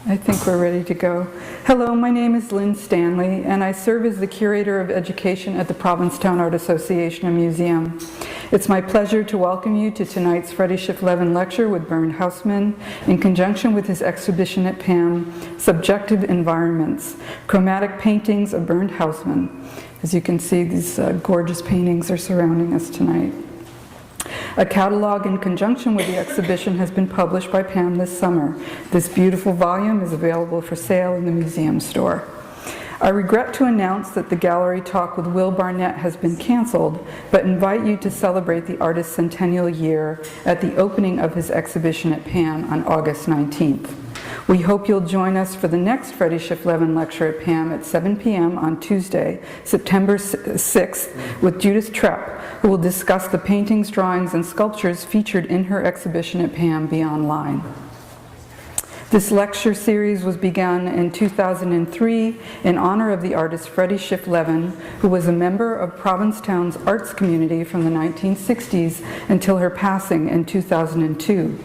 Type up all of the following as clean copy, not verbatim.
I think we're ready to go. Hello, my name is Lynn Stanley, and I serve as the Curator of Education at the Provincetown Art Association and Museum. It's my pleasure to welcome you to tonight's Freddie Schiff-Levin lecture with Bernd Haussmann in conjunction with his exhibition at PAAM, Subjective Environments, Chromatic Paintings of Bernd Haussmann. As you can see, these gorgeous paintings are surrounding us tonight. A catalog in conjunction with the exhibition has been published by PAAM this summer. This beautiful volume is available for sale in the museum store. I regret to announce that the gallery talk with Will Barnett has been canceled, but invite you to celebrate the artist's centennial year at the opening of his exhibition at PAAM on August 19th. We hope you'll join us for the next Freddie Schiff-Levin lecture at PAAM at 7 p.m. on Tuesday, September 6th, with Judith Trepp, who will discuss the paintings, drawings, and sculptures featured in her exhibition at PAAM Beyond Line. This lecture series was begun in 2003 in honor of the artist Freddie Schiff-Levin, who was a member of Provincetown's arts community from the 1960s until her passing in 2002.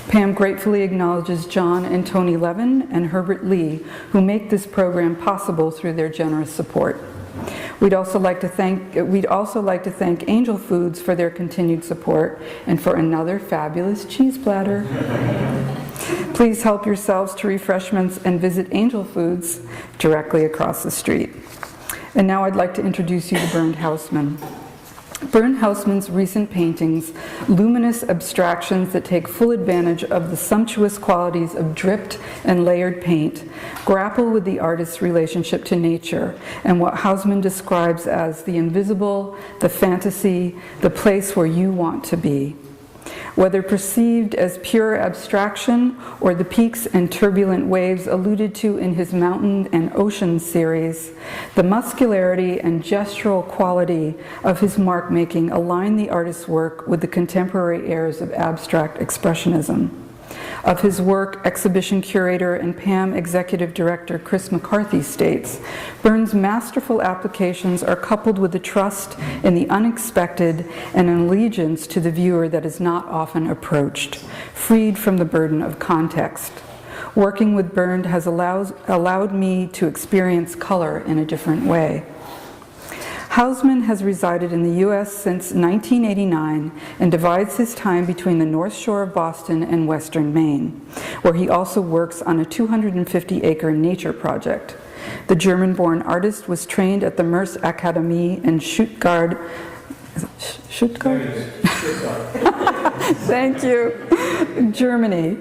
PAAM gratefully acknowledges John and Tony Levin and Herbert Lee, who make this program possible through their generous support. We'd also like to thank Angel Foods for their continued support and for another fabulous cheese platter. Please help yourselves to refreshments and visit Angel Foods directly across the street. And now I'd like to introduce you to Bernd Haussmann. Bernd Haussmann's recent paintings, luminous abstractions that take full advantage of the sumptuous qualities of dripped and layered paint, grapple with the artist's relationship to nature and what Haussmann describes as the invisible, the fantasy, the place where you want to be. Whether perceived as pure abstraction or the peaks and turbulent waves alluded to in his Mountain and Ocean series, the muscularity and gestural quality of his mark-making align the artist's work with the contemporary airs of abstract expressionism. Of his work, exhibition curator and PAAM executive director Chris McCarthy states, Bernd's masterful applications are coupled with a trust in the unexpected and an allegiance to the viewer that is not often approached, freed from the burden of context. Working with Bernd has allowed me to experience color in a different way. Haussmann has resided in the U.S. since 1989 and divides his time between the North Shore of Boston and Western Maine, where he also works on a 250-acre nature project. The German-born artist was trained at the Merce Akademie in Stuttgart. Thank you. Germany.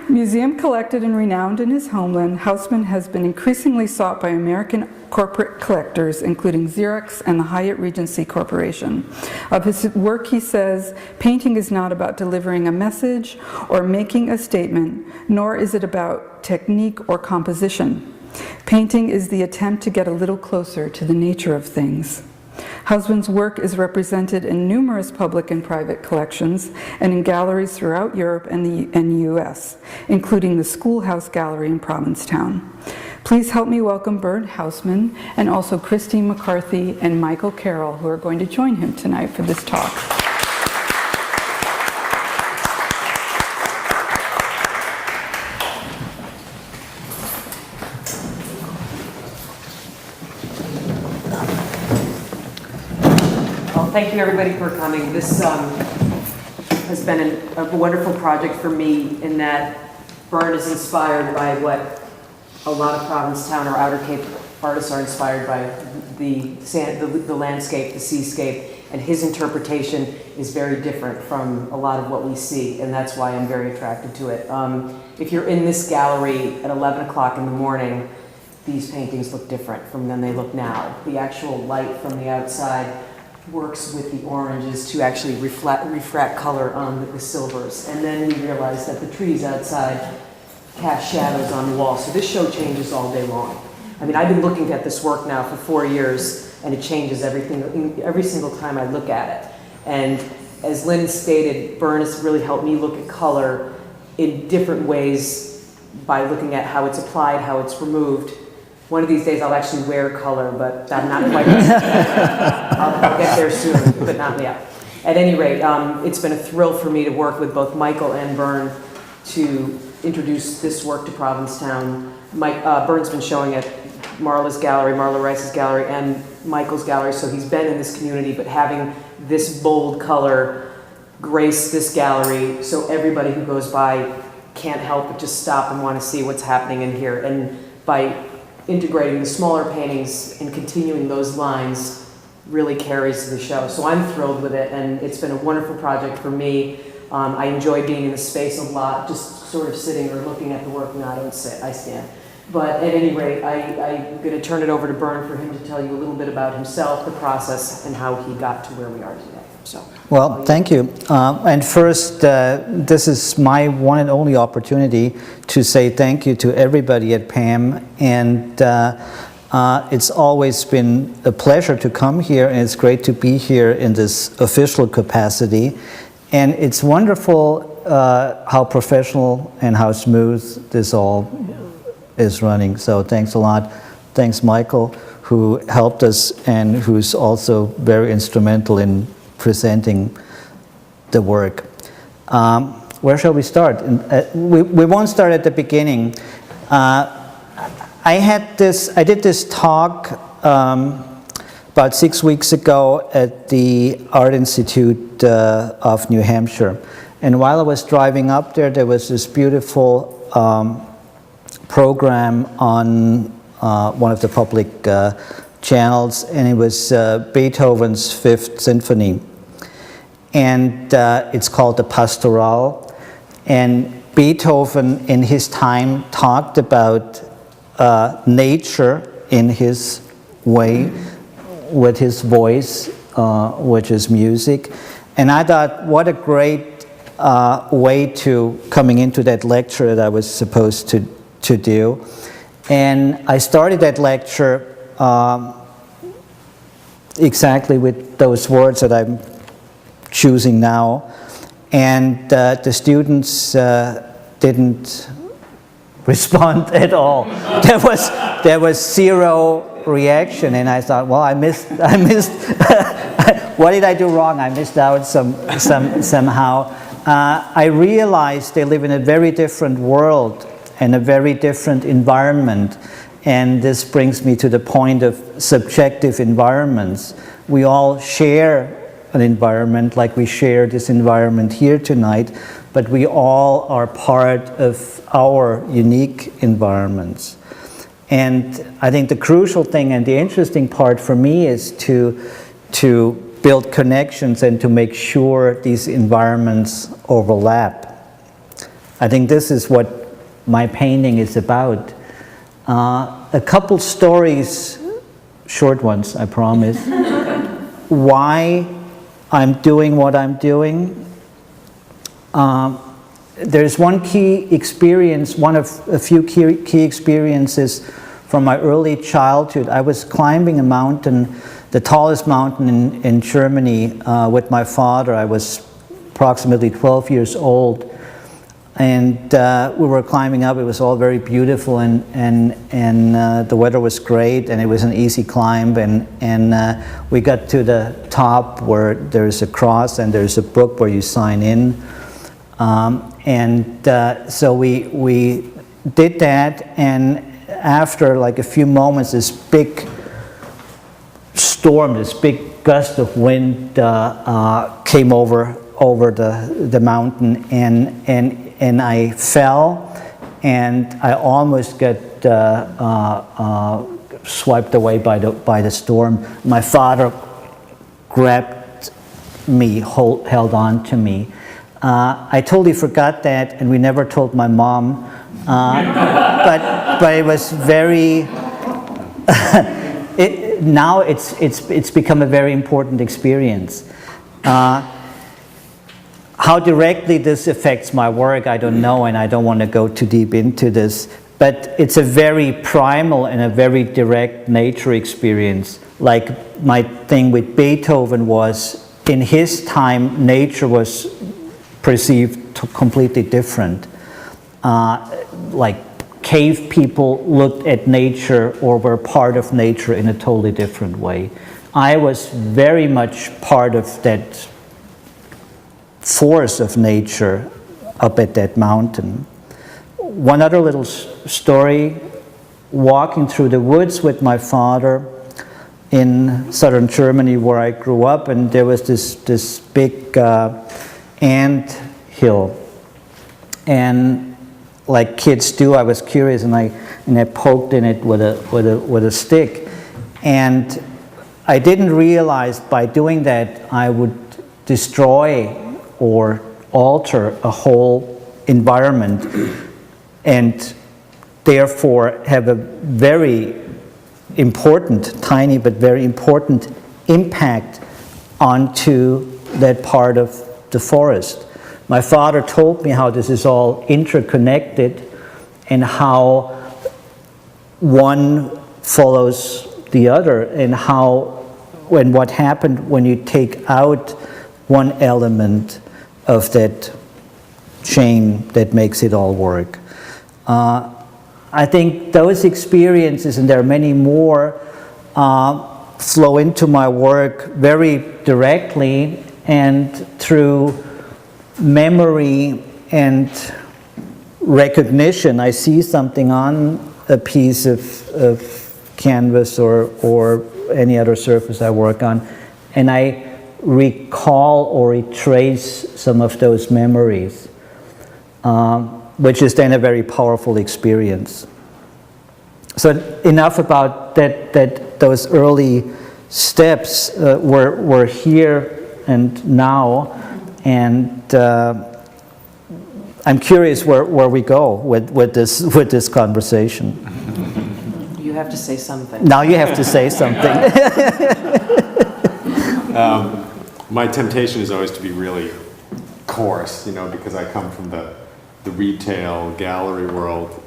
Museum collected and renowned in his homeland, Haussmann has been increasingly sought by American corporate collectors, including Xerox and the Hyatt Regency Corporation. Of his work, he says, painting is not about delivering a message or making a statement, nor is it about technique or composition. Painting is the attempt to get a little closer to the nature of things. Haussmann's work is represented in numerous public and private collections and in galleries throughout Europe and the US, including the Schoolhouse Gallery in Provincetown. Please help me welcome Bernd Haussmann and also Christine McCarthy and Michael Carroll, who are going to join him tonight for this talk. Thank you, everybody, for coming. This has been a wonderful project for me in that Bernd is inspired by what a lot of Provincetown or Outer Cape artists are inspired by, the landscape, the seascape, and his interpretation is very different from a lot of what we see, and that's why I'm very attracted to it. If you're in this gallery at 11 o'clock in the morning, these paintings look different from than they look now. The actual light from the outside works with the oranges to actually refract color on the silvers. And then we realize that the trees outside cast shadows on the wall. So this show changes all day long. I mean, I've been looking at this work now for 4 years, and it changes everything every single time I look at it. And as Lynn stated, Bernd has really helped me look at color in different ways by looking at how it's applied, how it's removed. One of these days I'll actually wear color, but I'm not quite I'll get there soon, but not yet. At any rate, it's been a thrill for me to work with both Michael and Bernd to introduce this work to Provincetown. Bernd's been showing at Marla Rice's gallery, and Michael's gallery, so he's been in this community, but having this bold color grace this gallery so everybody who goes by can't help but just stop and want to see what's happening in here. And by integrating the smaller paintings and continuing those lines really carries the show. So I'm thrilled with it, and it's been a wonderful project for me. I enjoy being in the space a lot, just sort of sitting or looking at the work. No, I don't sit, I stand. But at any rate, I'm going to turn it over to Bernd for him to tell you a little bit about himself, the process, and how he got to where we are today. So, well, thank you. And first, this is my one and only opportunity to say thank you to everybody at PAAM. And it's always been a pleasure to come here, and it's great to be here in this official capacity. And it's wonderful how professional and how smooth this all is running. So thanks a lot. Thanks, Michael, who helped us and who's also very instrumental in presenting the work. Where shall we start? We won't start at the beginning. I did this talk about 6 weeks ago at the Art Institute of New Hampshire. And while I was driving up there, there was this beautiful program on one of the public channels, and it was Beethoven's Fifth Symphony. And it's called the Pastoral. And Beethoven, in his time, talked about nature in his way, with his voice, which is music. And I thought, what a great way to coming into that lecture that I was supposed to do. And I started that lecture exactly with those words that I'm choosing now. And the students didn't respond at all. There was zero reaction, and I thought, well, I missed. What did I do wrong? I missed out somehow. I realized they live in a very different world and a very different environment, and this brings me to the point of subjective environments. We all share an environment like we share this environment here tonight, but we all are part of our unique environments. And I think the crucial thing and the interesting part for me is to build connections and to make sure these environments overlap. I think this is what my painting is about. A couple stories, short ones, I promise, why I'm doing what I'm doing. There's one key experience, one of a few key experiences from my early childhood. I was climbing a mountain, the tallest mountain in Germany, with my father. I was approximately 12 years old. And we were climbing up. It was all very beautiful, and the weather was great, and it was an easy climb. And we got to the top where there's a cross and there's a book where you sign in. So we did that, and after like a few moments, this big storm, this big gust of wind came over the mountain, and I fell, and I almost got swiped away by the storm. My father grabbed me, held on to me. I totally forgot that, and we never told my mom. But it was very. Now it's become a very important experience. How directly this affects my work, I don't know, and I don't want to go too deep into this, but it's a very primal and a very direct nature experience. Like my thing with Beethoven was, in his time, nature was perceived completely different. Like cave people looked at nature or were part of nature in a totally different way. I was very much part of that force of nature up at that mountain. one other little story, walking through the woods with my father in southern Germany where I grew up, and there was this big ant hill. And like kids do, I was curious, and I poked in it with a stick. And I didn't realize by doing that I would destroy or alter a whole environment, and therefore have a very important, tiny but very important impact onto that part of the forest. My father told me how this is all interconnected and how one follows the other, and what happened when you take out one element of that chain that makes it all work. I think those experiences, and there are many more, flow into my work very directly and through memory and recognition. I see something on a piece of canvas or any other surface I work on, and I recall or retrace some of those memories, which is then a very powerful experience. So enough about those early steps. We're here and now, and I'm curious where we go with this conversation. You have to say something. Now you have to say something. My temptation is always to be really coarse, because I come from the retail gallery world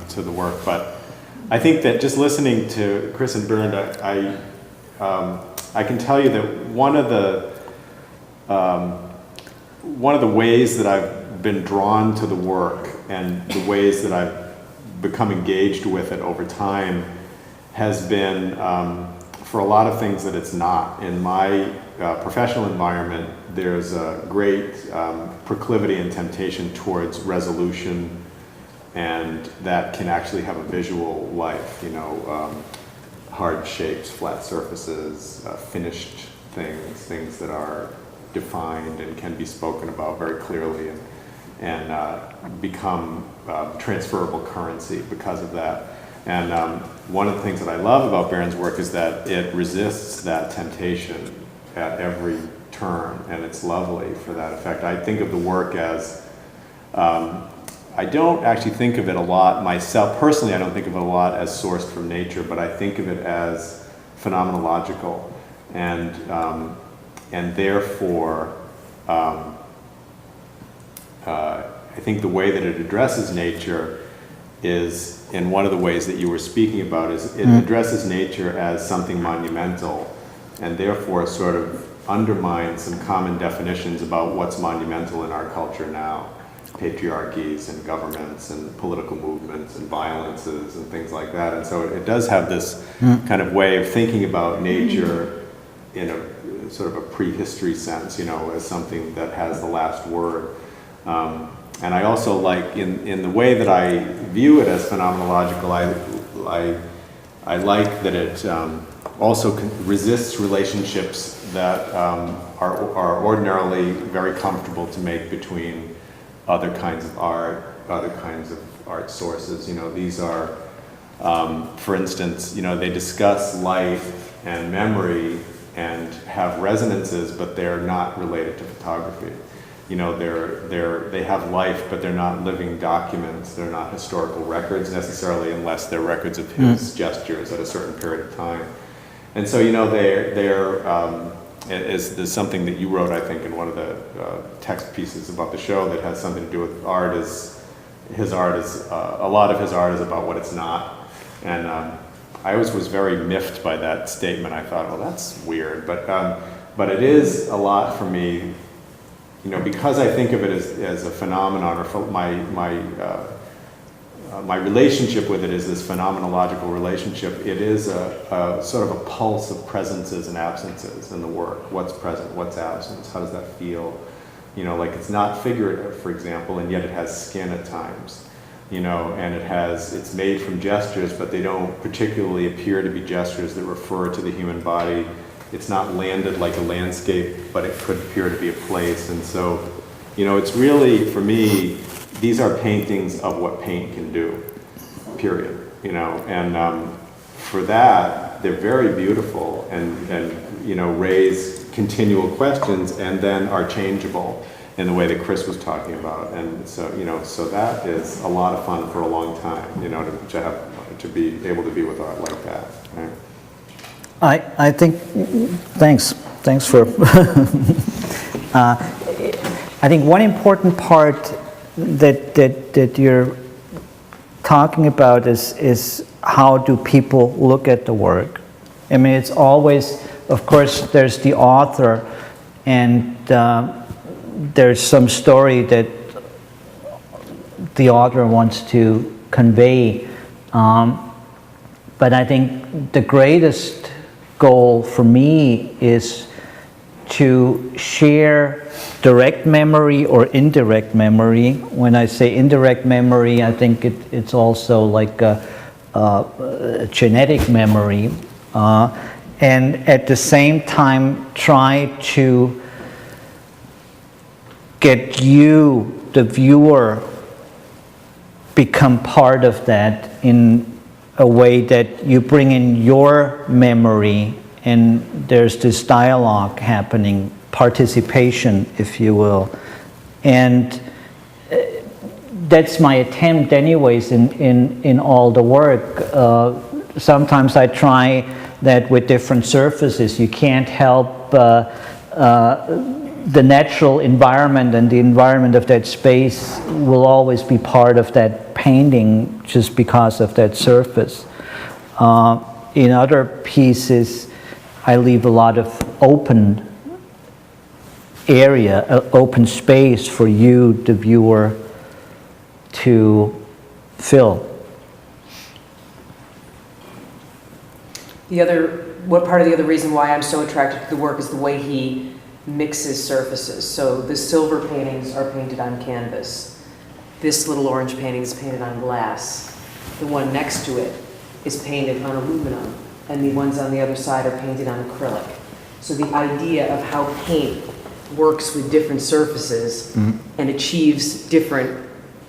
to the work. But I think that just listening to Chris and Bernd, I can tell you that one of the ways that I've been drawn to the work and the ways that I've become engaged with it over time has been for a lot of things that it's not. In my professional environment, there's a great proclivity and temptation towards resolution, and that can actually have a visual life, hard shapes, flat surfaces, finished things that are defined and can be spoken about very clearly and become transferable currency because of that. And one of the things that I love about Bernd's work is that it resists that temptation at every turn, and it's lovely for that effect. I think of the work as, I don't actually think of it a lot myself, personally I don't think of it a lot as sourced from nature, but I think of it as phenomenological, and therefore I think the way that it addresses nature is, in one of the ways that you were speaking about, is it addresses nature as something monumental, and therefore sort of undermines some common definitions about what's monumental in our culture now. Patriarchies and governments and political movements and violences and things like that. And so it does have this kind of way of thinking about nature in a sort of a prehistory sense, as something that has the last word. And I also like, in the way that I view it as phenomenological, I like that it also resists relationships that are ordinarily very comfortable to make between other kinds of art sources. These are, for instance, they discuss light and memory and have resonances, but they're not related to photography. They have life, but they're not living documents. They're not historical records necessarily, unless they're records of his gestures at a certain period of time. And so, there's something that you wrote, I think, in one of the text pieces about the show that has something to do with art. A lot of his art is about what it's not. And I always was very miffed by that statement. I thought, well, that's weird. But it is a lot for me, because I think of it as a phenomenon, or my relationship with it is this phenomenological relationship. It is a sort of a pulse of presences and absences in the work. What's present, what's absent, how does that feel? Like it's not figurative, for example, and yet it has skin at times. you know, and it's made from gestures, but they don't particularly appear to be gestures that refer to the human body. It's not landed like a landscape, but it could appear to be a place. And so, you know, it's really, for me, these are paintings of what paint can do, period, you know, and for that, they're very beautiful and, you know, raise continual questions and then are changeable in the way that Chris was talking about. And so, you know, so that is a lot of fun for a long time, you know, to be able to be with art like that, right? I think, thanks for, I think one important part that you're talking about is how do people look at the work. I mean, it's always, of course, there's the author, and there's some story that the author wants to convey. But I think the greatest goal for me is to share direct memory or indirect memory. When I say indirect memory, I think it's also like a genetic memory. And at the same time, try to get you, the viewer, become part of that in a way that you bring in your memory, and there's this dialogue happening, participation, if you will. And that's my attempt anyways in all the work. Sometimes I try that with different surfaces. You can't help the natural environment, and the environment of that space will always be part of that painting just because of that surface. In other pieces, I leave a lot of open area, open space for you, the viewer, to fill. Part of the other reason why I'm so attracted to the work is the way he mixes surfaces. So the silver paintings are painted on canvas. This little orange painting is painted on glass. The one next to it is painted on aluminum, and the ones on the other side are painted on acrylic. So the idea of how paint works with different surfaces and achieves different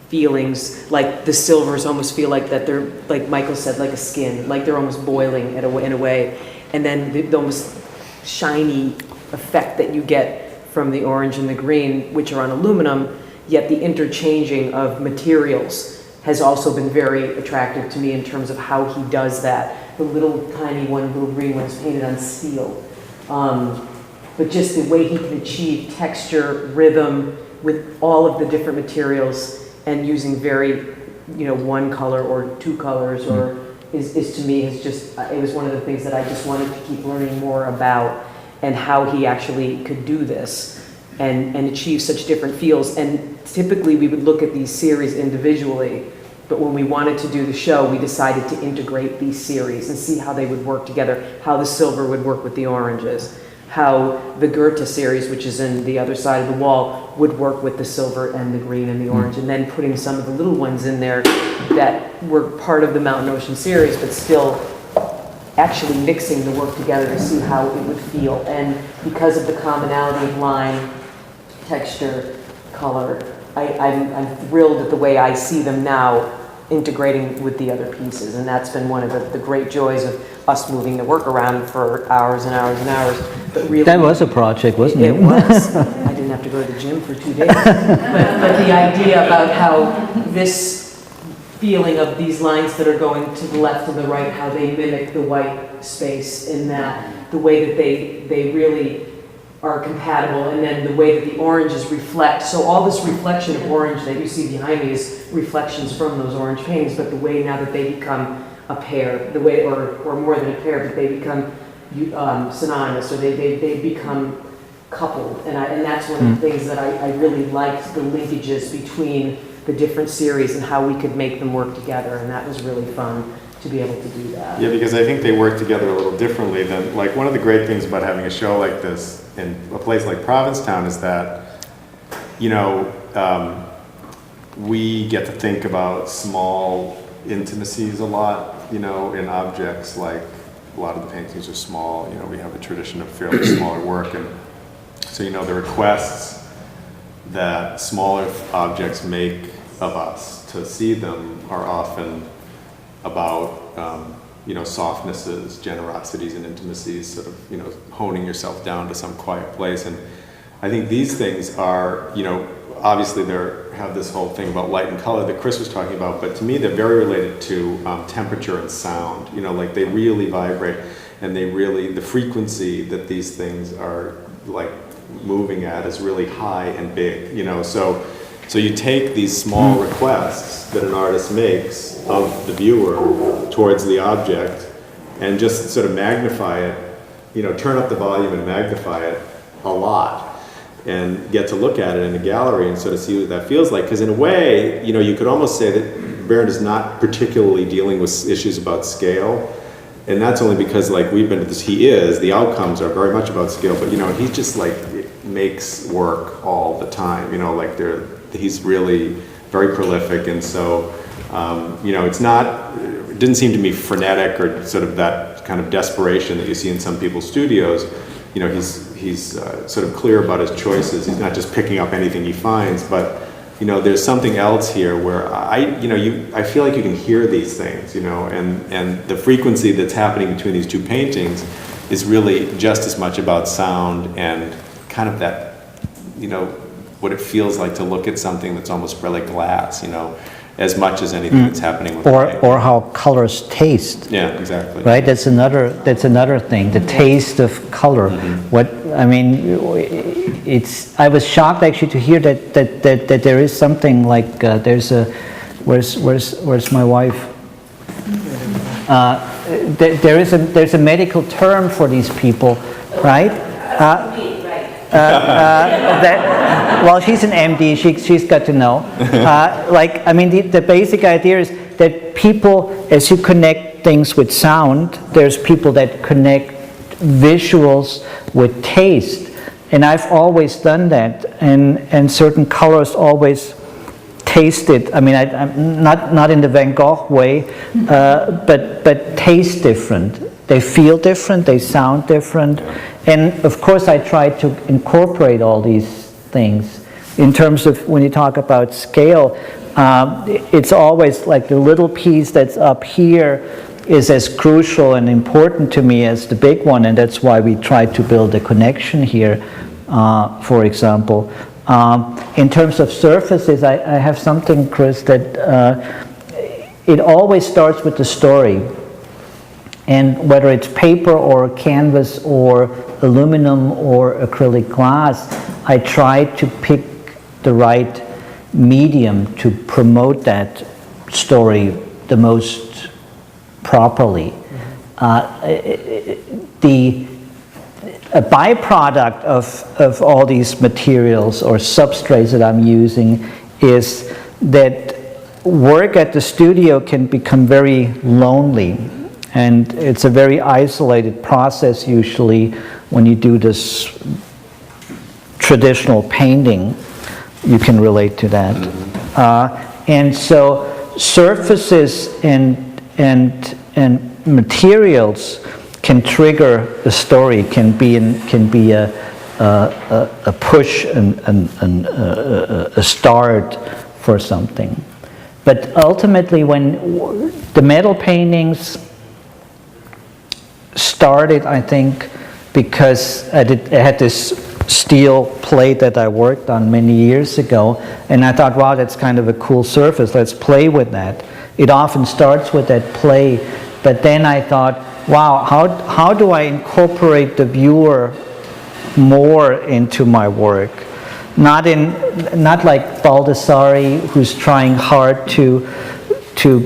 feelings, like the silvers almost feel like that they're, like Michael said, like a skin, like they're almost boiling in a way. And then the almost shiny effect that you get from the orange and the green, which are on aluminum, yet the interchanging of materials has also been very attractive to me in terms of how he does that. The little tiny one, little green one is painted on steel. But just the way he can achieve texture, rhythm with all of the different materials and using very, you know, one color or two colors, or is to me is just, it was one of the things that I just wanted to keep learning more about, and how he actually could do this and achieve such different feels. And typically we would look at these series individually, but when we wanted to do the show, we decided to integrate these series and see how they would work together, how the silver would work with the oranges, how the Goethe series, which is in the other side of the wall, would work with the silver and the green and the orange, and then putting some of the little ones in there that were part of the Mountain Ocean series, but still actually mixing the work together to see how it would feel. And because of the commonality of line, texture, color, I'm thrilled at the way I see them now integrating with the other pieces. And that's been one of the great joys of us moving the work around for hours and hours and hours. But really, That was a project, wasn't it? It was. I didn't have to go to the gym for 2 days. But the idea about how this feeling of these lines that are going to the left and the right, how they mimic the white space in that, the way that they really are compatible, and then the way that the oranges reflect. So all this reflection of orange that you see behind me is reflections from those orange paintings, but the way now that they become a pair, the way, or more than a pair, but they become synonymous, or they become coupled. And that's one of the things that I really liked, the linkages between the different series and how we could make them work together, and that was really fun to be able to do that. Yeah, because I think they work together a little differently than, like, one of the great things about having a show like this in a place like Provincetown is that, you know, we get to think about small intimacies a lot, in objects. Like a lot of the paintings are small. We have a tradition of fairly smaller work, and so the requests that smaller objects make of us to see them are often about softnesses, generosities, and intimacies, sort of honing yourself down to some quiet place. And I think these things are obviously they have this whole thing about light and color that Chris was talking about, but to me they're very related to temperature and sound. Like they really vibrate, and the frequency that these things are like moving at is really high and big. So you take these small requests that an artist makes of the viewer towards the object, and just sort of magnify it. Turn up the volume and magnify it a lot, and get to look at it in a gallery and sort of see what that feels like. Because in a way, you could almost say that Bernd is not particularly dealing with issues about scale, and that's only because we've been to this. The outcomes are very much about scale, but he just makes work all the time. He's really very prolific, and so it didn't seem to me frenetic or sort of that kind of desperation that you see in some people's studios. He's sort of clear about his choices. He's not just picking up anything he finds, but there's something else here where I feel like you can hear these things, and the frequency that's happening between these two paintings is really just as much about sound and kind of that, what it feels like to look at something that's almost like glass, as much as anything that's happening with light. Or how colors taste. Yeah, exactly. Right, that's another thing, the taste of color. I was shocked actually to hear that there is something like there's a where's my wife? There's a medical term for these people, right? Well, she's an MD. She's got to know. The basic idea is that people, as you connect things with sound, there's people that connect visuals with taste, and I've always done that. And certain colors always tasted. I'm not in the Van Gogh way, but taste different. They feel different. They sound different. And of course, I try to incorporate all these things. In terms of when you talk about scale, it's always like the little piece that's up here is as crucial and important to me as the big one, and that's why we try to build a connection here, for example. In terms of surfaces, I have something, Chris, that it always starts with the story. And whether it's paper or canvas or aluminum or acrylic glass, I try to pick the right medium to promote that story the most properly. A byproduct of all these materials or substrates that I'm using is that work at the studio can become very lonely. And it's a very isolated process usually when you do this traditional painting. You can relate to that. And so surfaces and materials can trigger a story, can be a push and a start for something. But ultimately, when the metal paintings started, I think, because I had this steel plate that I worked on many years ago, and I thought, wow, that's kind of a cool surface, let's play with that. It often starts with that play, but then I thought, wow, how do I incorporate the viewer more into my work? Not like Baldessari, who's trying hard to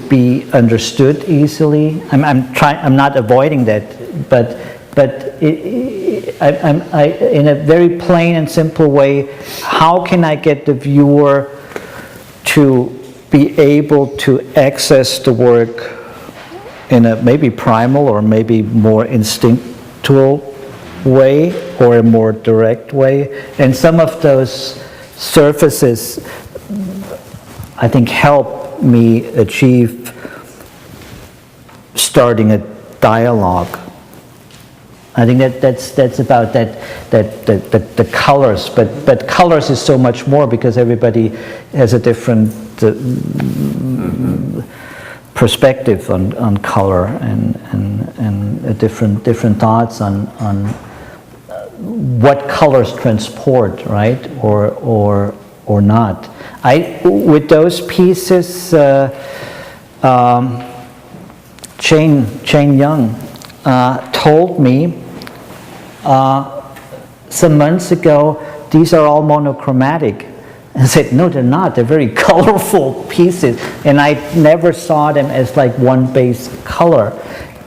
be understood easily. I'm not avoiding that, but in a very plain and simple way, how can I get the viewer to be able to access the work in a maybe primal or maybe more instinctual way or a more direct way? And some of those surfaces I think, help me achieve starting a dialogue. I think that's about the colors, but colors is so much more because everybody has a different perspective on color and a different thoughts on what colors transport, right, or not. With those pieces, Jane Young told me some months ago, these are all monochromatic. And I said, no, they're not. They're very colorful pieces. And I never saw them as like one base color.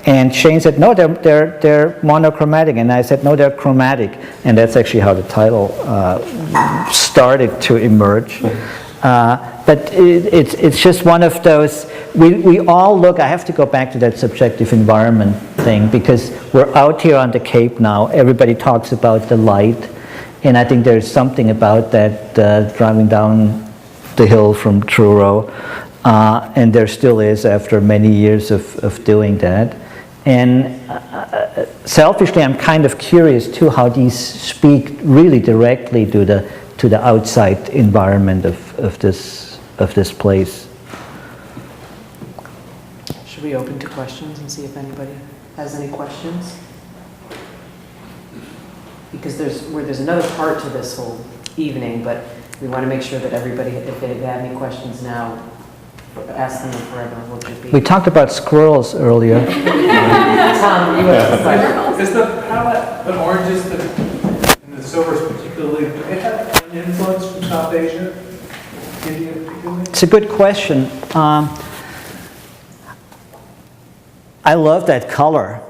And Shane said, no, they're monochromatic. And I said, no, they're chromatic. And that's actually how the title started to emerge. But it's just one of those, we all look, I have to go back to that subjective environment thing, because we're out here on the Cape now, everybody talks about the light, and I think there's something about that driving down the hill from Truro, and there still is after many years of doing that. And selfishly, I'm kind of curious too how these speak really directly to the outside environment of this place. Should we open to questions and see if anybody has any questions? Because there's another part to this whole evening, but we want to make sure that everybody, if they have any questions now, ask them forever. What should be? We talked about squirrels earlier. Tom, you have a question. Is the palette, the oranges and the silvers particularly, do they have an influence from South Asia? India particularly? It's a good question. I love that color.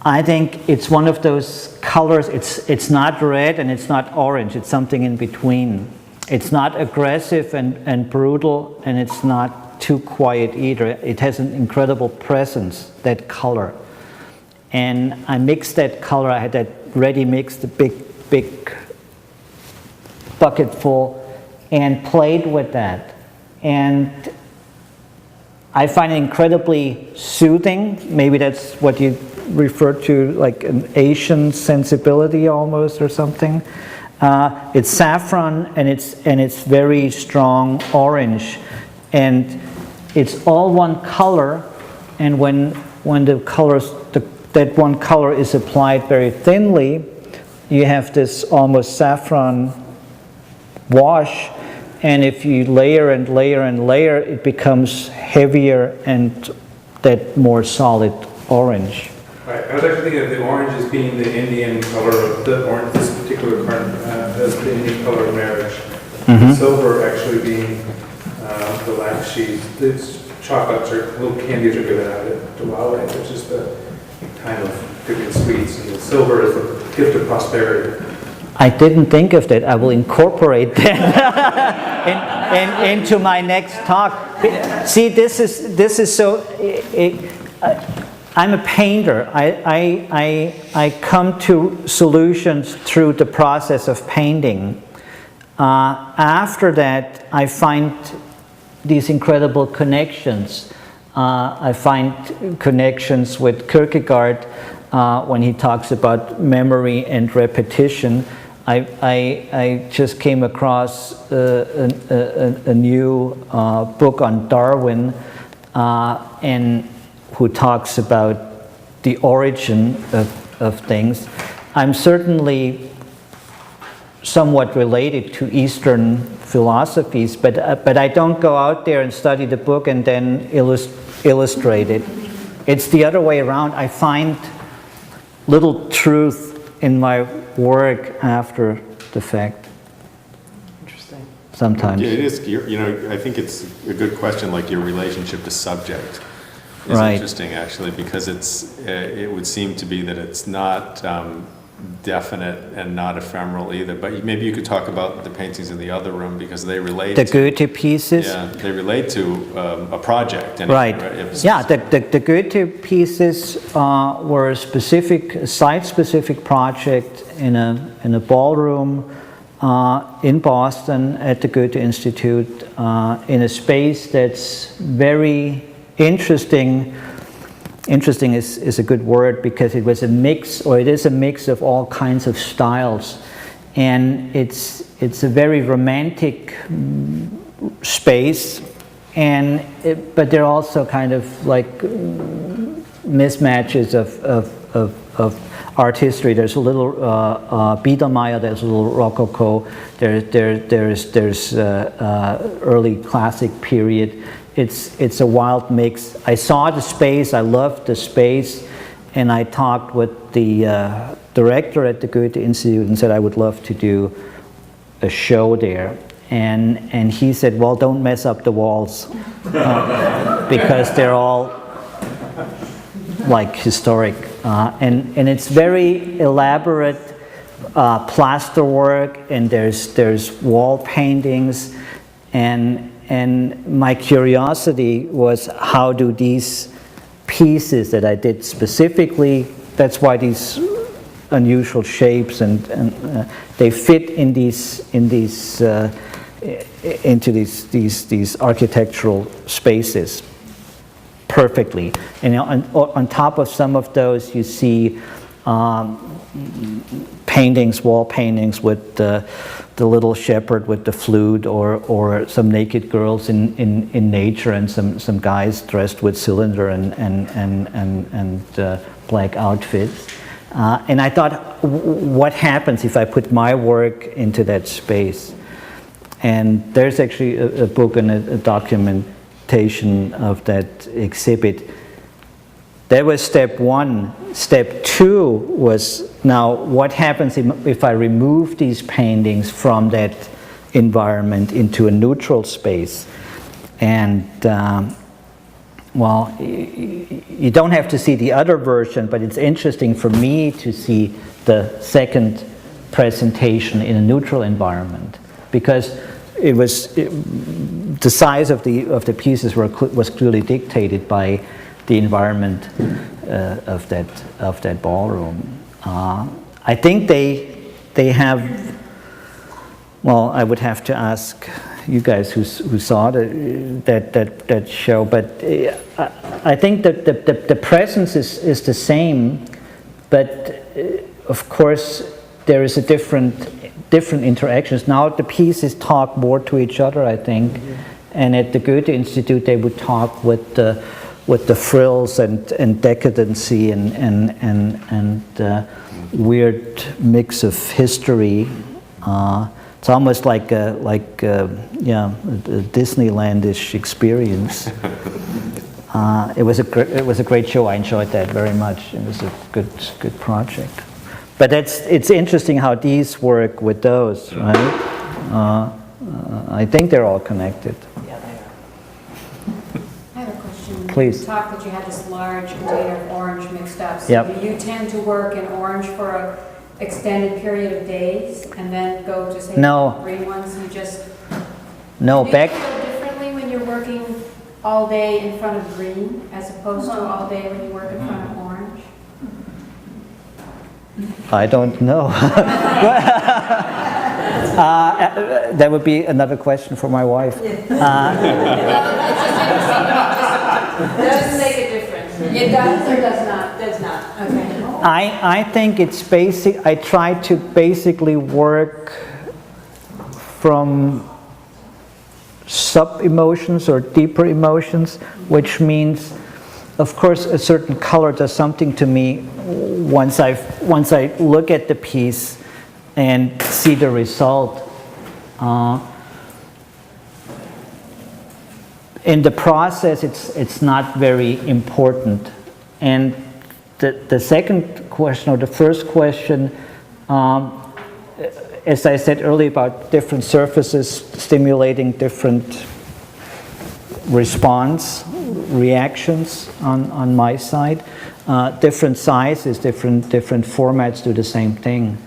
I think it's one of those colors, it's not red and it's not orange, it's something in between. It's not aggressive and brutal, and it's not too quiet either. It has an incredible presence, that color. And I mixed that color, I had that ready mixed, a big bucket full, and played with that. And I find it incredibly soothing. Maybe that's what you refer to, like an Asian sensibility almost, or something. It's saffron, and it's very strong orange, and it's all one color. And when the colors, that one color is applied very thinly, you have this almost saffron wash. And if you layer and layer and layer, it becomes heavier and that more solid orange. Right. I was actually thinking of the orange as being the Indian color of the orange, this particular current as the Indian color of marriage. Mm-hmm. Silver actually being the lac sheet. It's chocolates or little candies are given out at Diwali, which is the kind of giving sweets, and the silver is the gift of prosperity. I didn't think of that. I will incorporate that into my next talk. See, this is so. I'm a painter. I come to solutions through the process of painting. After that, I find these incredible connections. I find connections with Kierkegaard when he talks about memory and repetition. I just came across a new book on Darwin, and who talks about the origin of things. I'm certainly somewhat related to Eastern philosophies, but I don't go out there and study the book and then illustrate it. It's the other way around. I find little truth in my work after the fact. Interesting. Sometimes. Yeah, it is. You know, I think it's a good question, like your relationship to subject is Right. interesting, actually, because it would seem to be that it's not definite and not ephemeral either. But maybe you could talk about the paintings in the other room, because they relate The to, Goethe pieces? yeah, they relate to a project. Right. It's- Yeah, the Goethe pieces were a site-specific project in a ballroom in Boston at the Goethe Institute in a space that's very interesting. Interesting is a good word because it was a mix, or it is a mix of all kinds of styles, and it's a very romantic space, but there are also kind of like mismatches of art history. There's a little Biedermeier, there's a little Rococo, there's early classic period. It's a wild mix. I saw the space, I loved the space, and I talked with the director at the Goethe Institute and said I would love to do a show there. And he said, well, don't mess up the walls because they're all like historic. And it's very elaborate plaster work, and there's wall paintings, and my curiosity was, how do these pieces that I did specifically, that's why these unusual shapes and they fit into these architectural spaces perfectly. And on top of some of those, you see paintings, wall paintings with the little shepherd with the flute, or some naked girls in nature, and some guys dressed with cylinder and black outfits. And I thought, what happens if I put my work into that space? And there's actually a book and a documentation of that exhibit. That was step one. Step two was, now what happens if I remove these paintings from that environment into a neutral space? And well, you don't have to see the other version, but it's interesting for me to see the second presentation in a neutral environment, because the size of the pieces was clearly dictated by the environment of that ballroom. I think they have. Well, I would have to ask you guys who saw that show, but I think that the presence is the same, but of course there is a different interactions. Now the pieces talk more to each other, I think, and at the Goethe Institute they would talk with the frills and decadency and weird mix of history. It's almost like a Disneylandish experience. It was a great show. I enjoyed that very much. It was a good project. But it's interesting how these work with those, right? I think they're all connected. Yeah, they are. I have a question. Please. You talked that you had this large container of orange mixed up. So Yep. do you tend to work in orange for an extended period of days and then go to, say, No. green ones? You just... No, do you back. feel differently when you're working all day in front of green as opposed to all day when you work in front of orange? I don't know. That would be another question for my wife. Does it make a difference? It does or does not? Does not. Okay. I think it's basic. I try to basically work from sub-emotions or deeper emotions, which means, of course, a certain color does something to me once I look at the piece and see the result. In the process, it's not very important. And the second question, or the first question, as I said earlier about different surfaces stimulating different reactions on my side, different sizes, different formats do the same thing.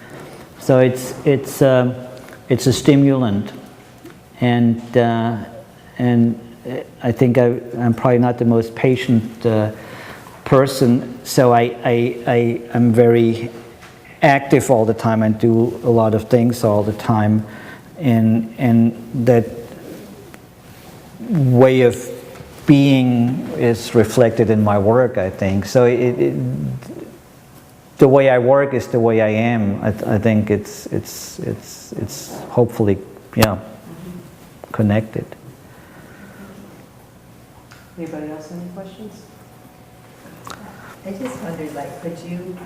So it's a stimulant, and I think I'm probably not the most patient person, so I'm very active all the time and do a lot of things all the time, and that way of being is reflected in my work, I think. So the way I work is the way I am. I think it's hopefully, yeah, connected. Anybody else have any questions? I just wondered, like, could you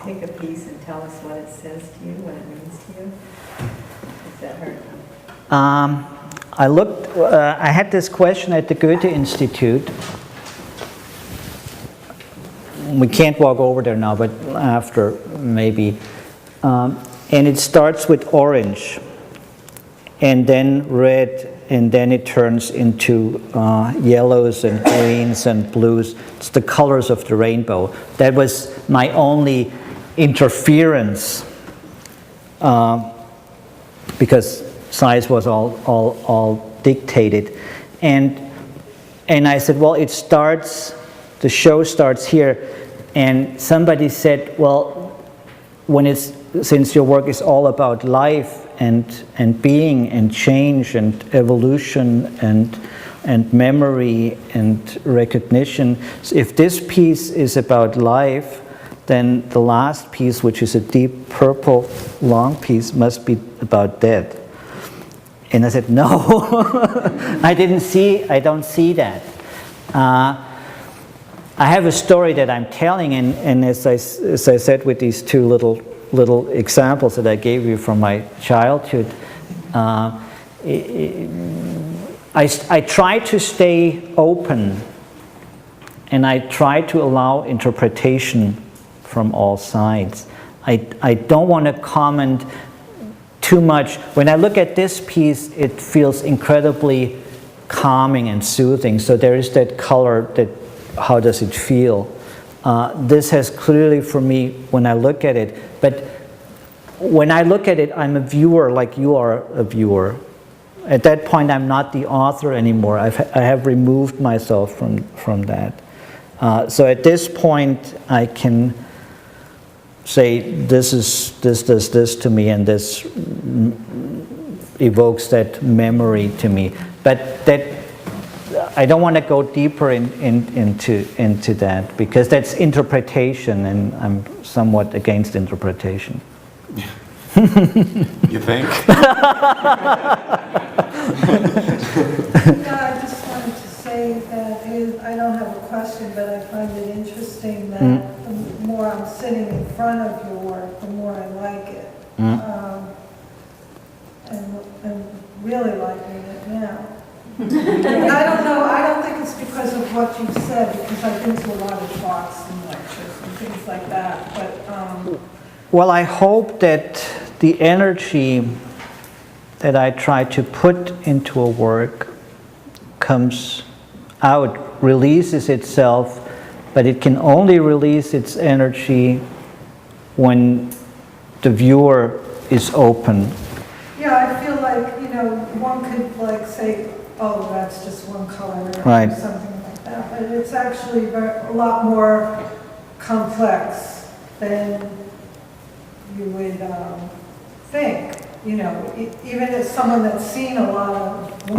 pick a piece and tell us what it says to you, what it means to you? Is that hard? I looked, I had this question at the Goethe Institute. We can't walk over there now, but after maybe. And it starts with orange, and then red, and then it turns into yellows and greens and blues. It's the colors of the rainbow. That was my only interference, because size was all dictated. And I said, well, it starts, the show starts here. And somebody said, well, since your work is all about life and being and change and evolution and memory and recognition, so if this piece is about life, then the last piece, which is a deep purple long piece, must be about death. And I said, no, I don't see that. I have a story that I'm telling, and as I said with these two little examples that I gave you from my childhood, I try to stay open, and I try to allow interpretation from all sides. I don't want to comment too much. When I look at this piece, it feels incredibly calming and soothing. So there is that color, that how does it feel? This has clearly, for me, when I look at it, but when I look at it, I'm a viewer like you are a viewer. At that point, I'm not the author anymore. I have removed myself from that. So at this point, I can say this does this to me, and this evokes that memory to me. But that I don't want to go deeper into that, because that's interpretation, and I'm somewhat against interpretation. You think? I just wanted to say that I don't have a question, but I find it interesting that the more I'm sitting in front of your work, the more I like it. And really liking it now. I don't know, I don't think it's because of what you said, because I've been to a lot of talks and lectures and things like that, but... Well, I hope that the energy that I try to put into a work comes out, releases itself, but it can only release its energy when the viewer is open. Yeah, I feel like, one could like say, oh, that's just one color or Right. something like that, but it's actually a lot more complex than you would think, even as someone that's seen a lot of work.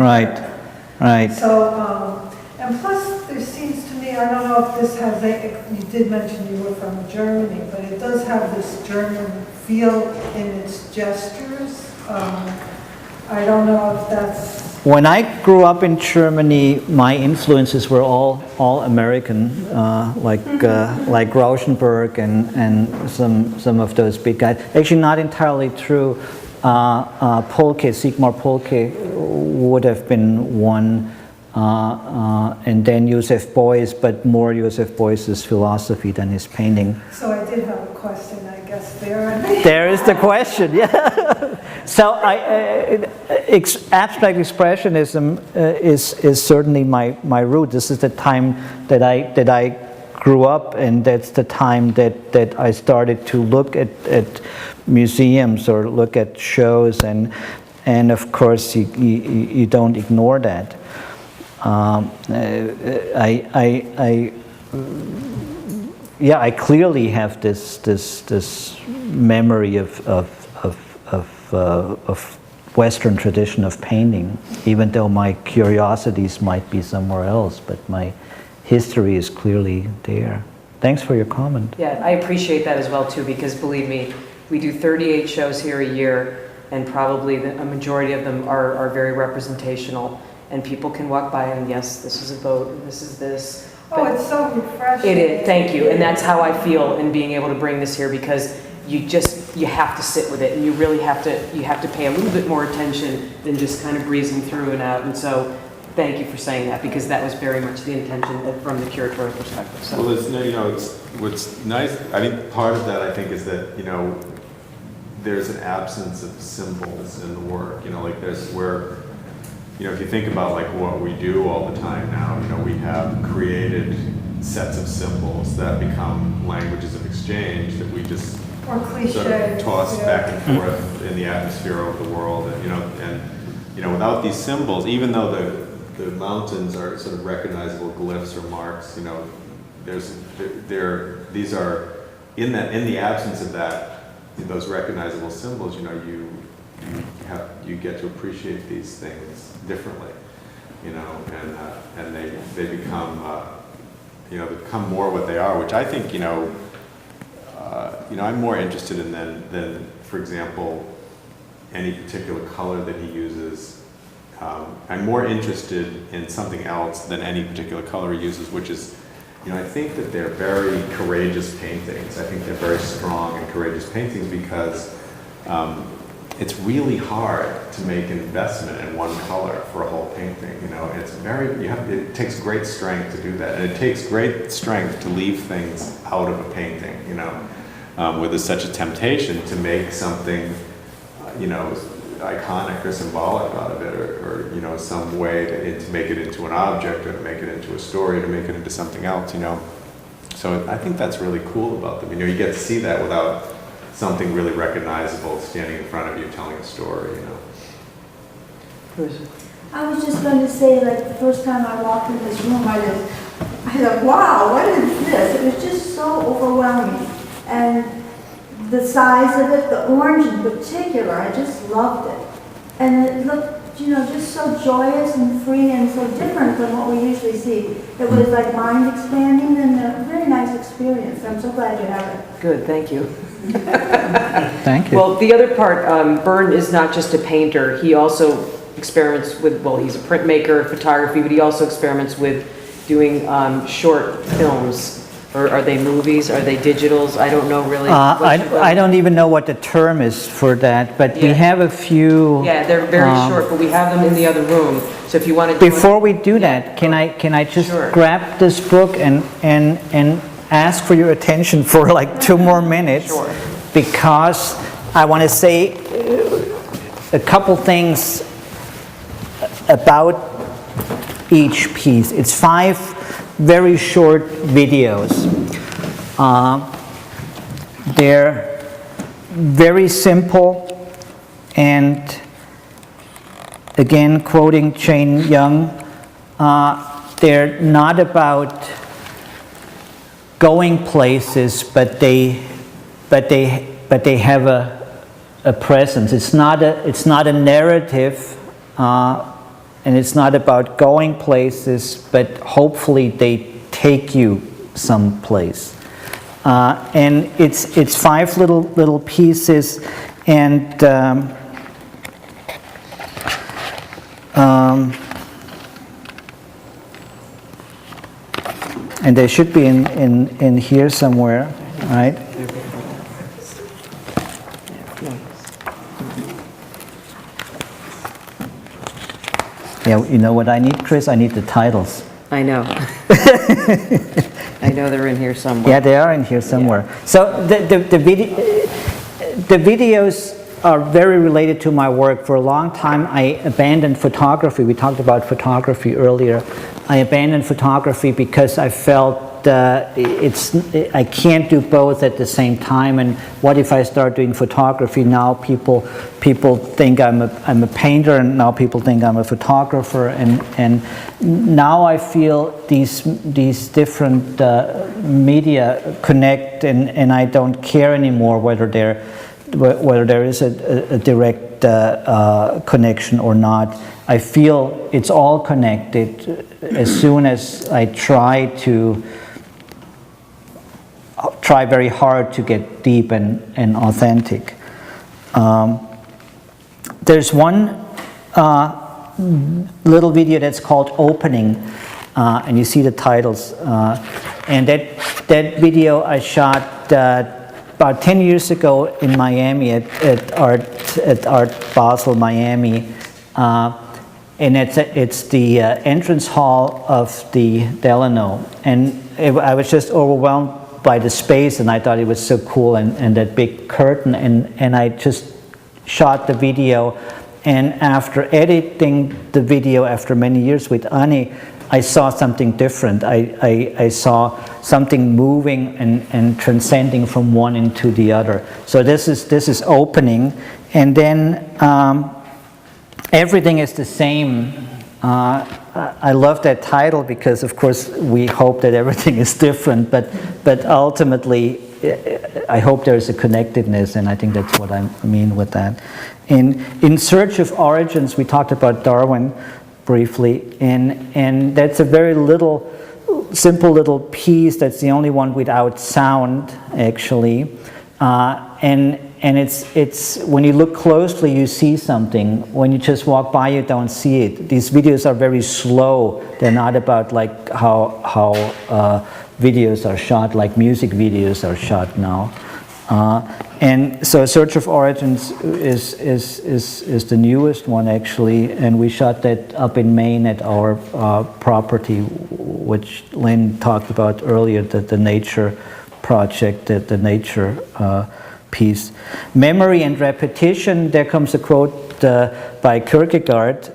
Right. So, and plus there seems to me, I don't know if this has, you did mention you were from Germany, but it does have this German feel in its gestures. I don't know if that's... When I grew up in Germany, my influences were all American, like Rauschenberg and some of those big guys. Actually, not entirely true. Polke, Sigmar Polke would have been one, and then Joseph Beuys, but more Joseph Beuys' philosophy than his painting. So I did have a question, I guess, there. There is the question, yeah. So abstract expressionism is certainly my root. This is the time that I grew up, and that's the time that I started to look at museums or look at shows, and of course you don't ignore that. yeah, I clearly have this memory of Western tradition of painting, even though my curiosities might be somewhere else, but my history is clearly there. Thanks for your comment. Yeah, I appreciate that as well too, because believe me, we do 38 shows here a year, and probably a majority of them are very representational, and people can walk by and yes, this is a boat, and this is this. Oh, it's so refreshing. It is, thank you, and that's how I feel in being able to bring this here, because you have to sit with it, and you really have to pay a little bit more attention than just kind of breezing through and out, and so thank you for saying that, because that was very much the intention from the curatorial perspective. So. Well, what's nice, I mean, part of that I think is that, there's an absence of symbols in the work, like there's where, if you think about like what we do all the time now, we have created sets of symbols that become languages of exchange that we just Or cliches. sort of toss back and forth in the atmosphere of the world, and without these symbols, even though the mountains are sort of recognizable glyphs or marks, these are in the absence of those recognizable symbols, you get to appreciate these things differently, and they become become more what they are, which I think I'm more interested in than for example any particular color that he uses. I'm more interested in something else than any particular color he uses, which is, I think that they're very courageous paintings. I think they're very strong and courageous paintings because it's really hard to make an investment in one color for a whole painting. It takes great strength to do that, and it takes great strength to leave things out of a painting. Where there's such a temptation to make something, iconic or symbolic out of it, or some way to make it into an object, or to make it into a story, to make it into something else, So I think that's really cool about them. You get to see that without something really recognizable standing in front of you telling a story, I was just going to say, like, the first time I walked in this room, I thought, wow, what is this? It was just so overwhelming. And the size of it, the orange in particular, I just loved it. And it looked, just so joyous and free and so different than what we usually see. It was like mind expanding and a very nice experience. I'm so glad you have it. Good, thank you. Thank you. Well, the other part, Bernd is not just a painter. He also experiments with, he's a printmaker, photography, but he also experiments with doing short films. Or are they movies? Are they digitals? I don't know really. I don't even know what the term is for that, but we have a few. Yeah, they're very short, but we have them in the other room. So if you want to. Before we do that, can I just grab this book and ask for your attention for like 2 more minutes? Sure. Because I want to say a couple things about each piece. It's 5 very short videos. They're very simple, and again, quoting Jane Young, they're not about going places, but they have a presence. It's not a narrative. And it's not about going places, but hopefully they take you someplace. And it's 5 little pieces, and they should be in here somewhere, right? Yeah, you know what I need, Chris? I need the titles. I know. I know they're in here somewhere. Yeah, they are in here somewhere. Yeah. So the videos are very related to my work. For a long time, I abandoned photography. We talked about photography earlier. I abandoned photography because I felt I can't do both at the same time. And what if I start doing photography now? People think I'm a painter, and now people think I'm a photographer. And now I feel these different media connect, and I don't care anymore whether there is a direct connection or not. I feel it's all connected as soon as I try very hard to get deep and authentic. There's one little video that's called Opening, and you see the titles. And that video I shot about 10 years ago in Miami at Art Basel, Miami. And it's the entrance hall of the Delano. And I was just overwhelmed by the space, and I thought it was so cool, and that big curtain, and I just shot the video. And after editing the video after many years with Annie, I saw something different. I saw something moving and transcending from one into the other. So this is Opening, and then Everything is the same. I love that title because, of course, we hope that everything is different, but ultimately, I hope there is a connectedness, and I think that's what I mean with that. In Search of Origins, we talked about Darwin briefly, and that's a very simple little piece. That's the only one without sound, actually, and it's when you look closely, you see something. When you just walk by, you don't see it. These videos are very slow. They're not about like how videos are shot, like music videos are shot now. And so Search of Origins is the newest one, actually, and we shot that up in Maine at our property, which Lynn talked about earlier, the nature project, the nature piece. Memory and repetition, there comes a quote by Kierkegaard,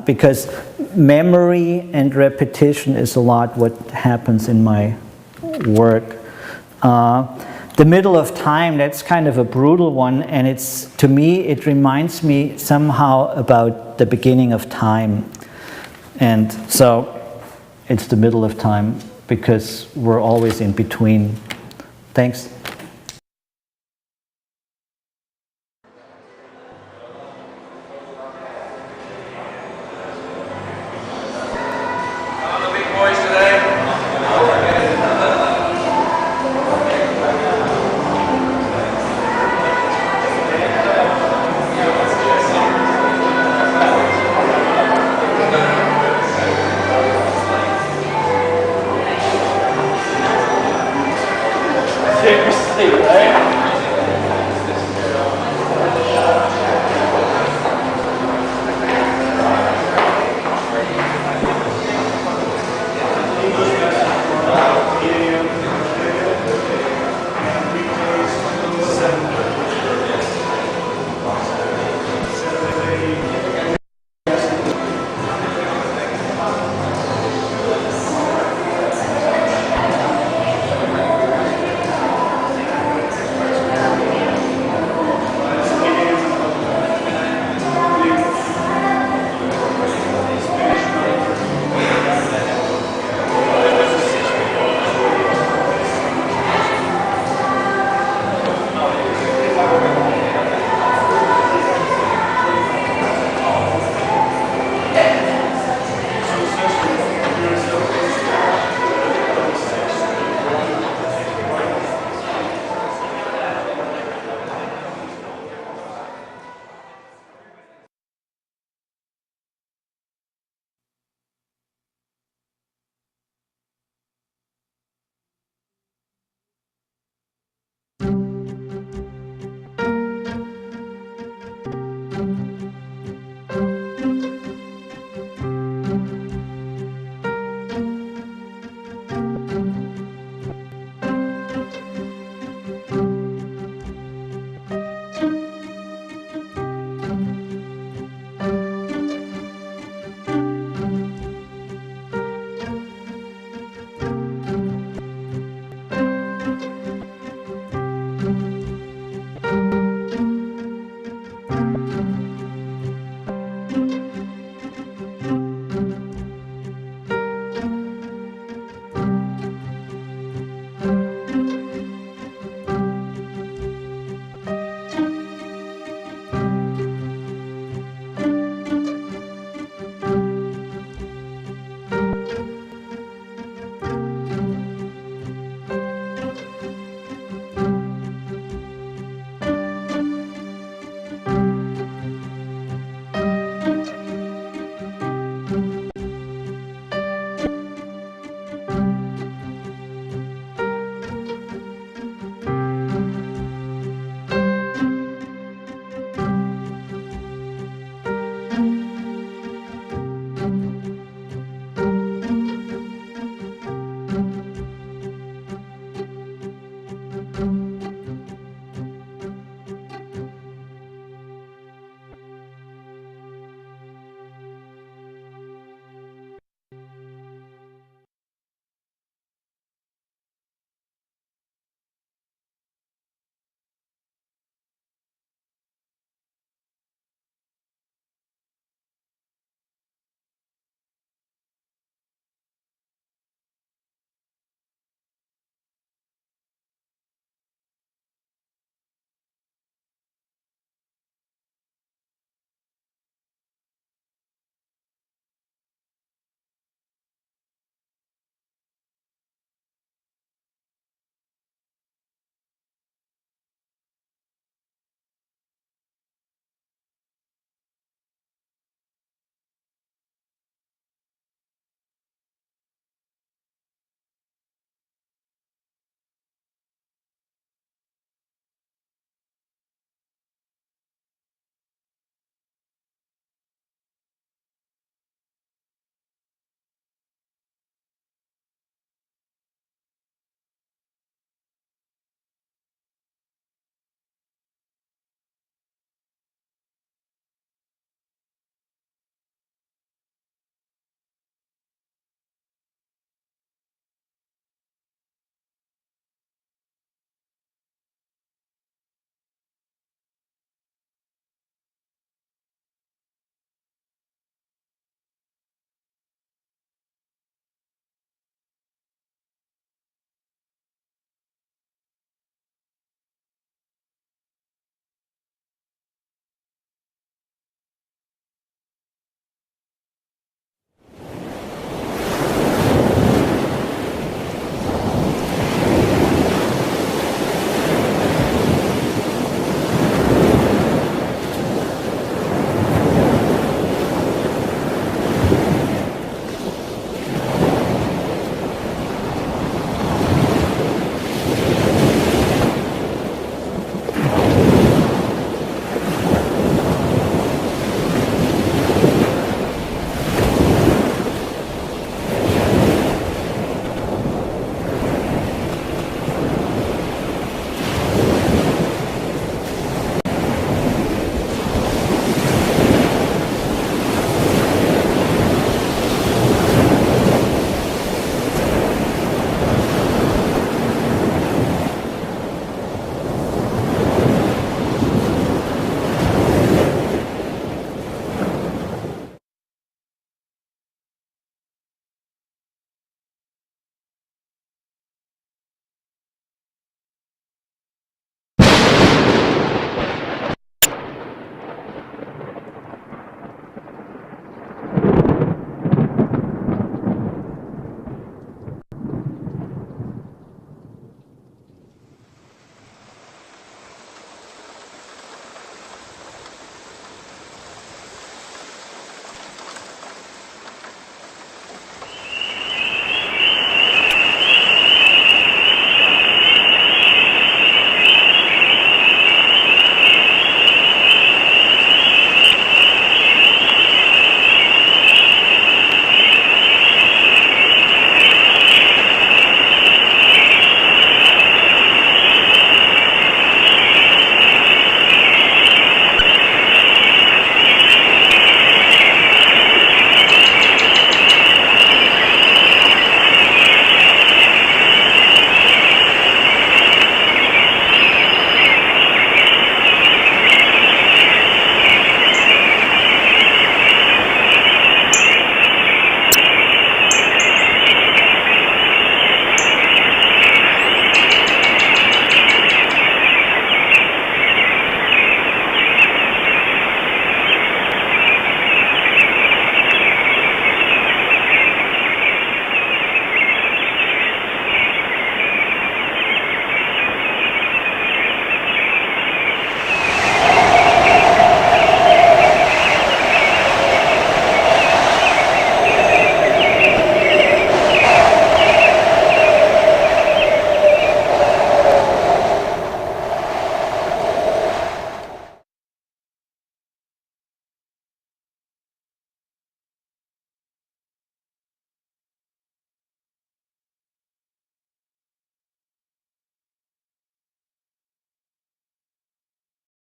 because memory and repetition is a lot what happens in my work. The middle of time, that's kind of a brutal one, and to me, it reminds me somehow about the beginning of time. And so it's the middle of time because we're always in between. Thanks.